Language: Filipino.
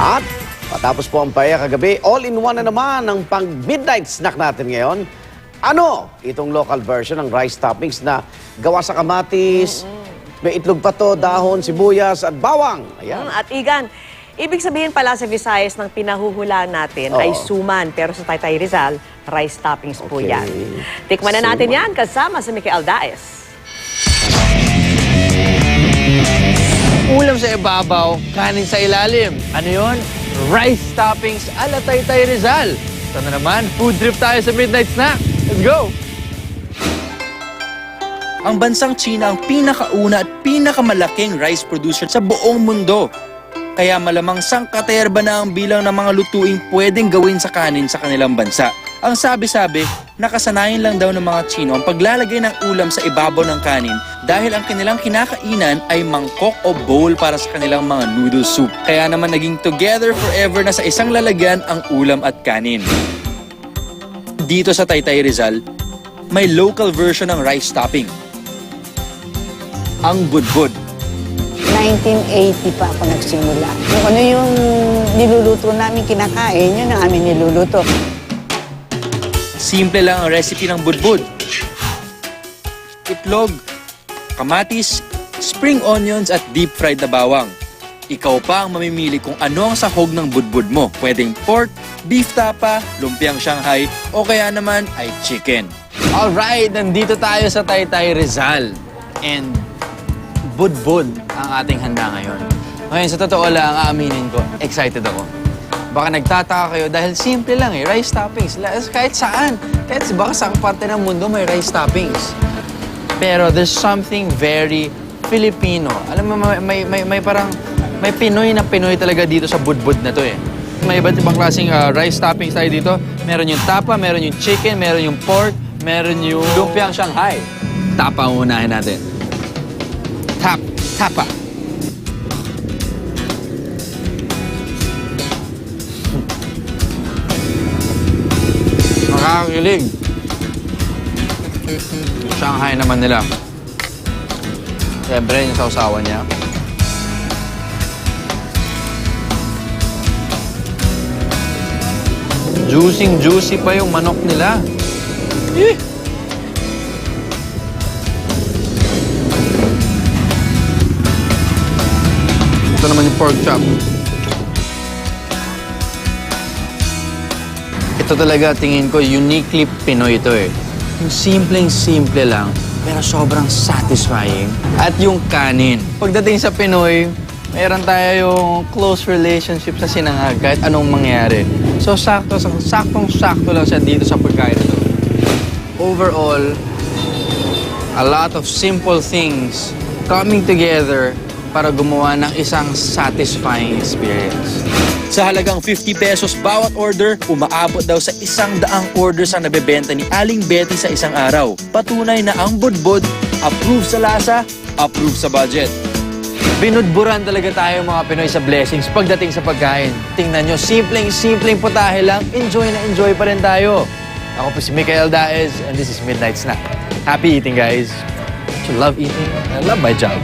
At patapos po ang paella kagabi, all-in-one na naman ang pang-midnight snack natin ngayon. Ano? Itong local version ng rice toppings na gawa sa kamatis, may itlog pa to, dahon, sibuyas at bawang. Ayan. At Igan, ibig sabihin pala sa Visayas ng pinahuhulaan natin ay suman. Pero sa Taytay Rizal, rice toppings po yan. Tikman na natin yan kasama si Mikel Daes. Ulam sa ibabaw, kanin sa ilalim. Ano yun? Rice toppings ala Taytay Rizal. Ito na naman, food trip tayo sa midnight snack. Let's go! Ang bansang China ang pinakauna at pinakamalaking rice producer sa buong mundo. Kaya malamang sangkaterba na ang bilang ng mga lutuing pwedeng gawin sa kanin sa kanilang bansa. Ang sabi-sabi, nakasanayan lang daw ng mga Chino ang paglalagay ng ulam sa ibabaw ng kanin dahil ang kanilang kinakainan ay mangkok o bowl para sa kanilang mga noodle soup. Kaya naman naging together forever na sa isang lalagyan ang ulam at kanin. Dito sa Taytay Rizal, may local version ng rice topping. Ang budbud. 1980 pa ako nagsimula. Kung ano yung niluluto namin kinakain, yun ang amin niluluto. Simple lang ang recipe ng budbud. Itlog, kamatis, spring onions at deep fried na bawang. Ikaw pa ang mamimili kung ano ang sahog ng budbud mo. Pwedeng pork, beef tapa, lumpiang Shanghai, o kaya naman ay chicken. Alright, nandito tayo sa Taytay Rizal. And budbud ang ating handa ngayon. Ngayon, sa totoo lang, aaminin ko, excited ako. Baka nagtataka kayo dahil simple lang rice toppings. Kahit saan, kahit baka sa parte ng mundo may rice toppings. Pero there's something very Filipino. Alam mo, may parang, may Pinoy na Pinoy talaga dito sa budbud na to eh. May iba't ibang klaseng rice toppings tayo dito. Meron yung tapa, meron yung chicken, meron yung pork, meron yung lumpiang Shanghai. Tapa ang unahin natin. Tapa. Nakakakilig. Shanghai naman nila. Siyempre, yung sausawan niya. Juicy pa yung manok nila. Eh! Ito naman yung pork chop. Ito talaga, tingin ko, uniquely Pinoy ito eh. Yung simpleng-simple lang, pero sobrang satisfying. At yung kanin. Pagdating sa Pinoy, mayroon tayo yung close relationship sa sinangag kahit anong mangyari. So, saktong-sakto lang siya dito sa pagkain ito. Overall, a lot of simple things coming together para gumawa ng isang satisfying experience. Sa halagang 50 pesos bawat order, umaabot daw sa 100 orders ang nabebenta ni Aling Betty sa isang araw. Patunay na ang budbud, approve sa lasa, approve sa budget. Binudburan talaga tayo mga Pinoy sa blessings pagdating sa pagkain. Tingnan nyo, simpleng putahe lang, enjoy na enjoy pa rin tayo. Ako po si Mikel Daes and this is Midnight Snack. Happy eating, guys. I love eating. I love my job.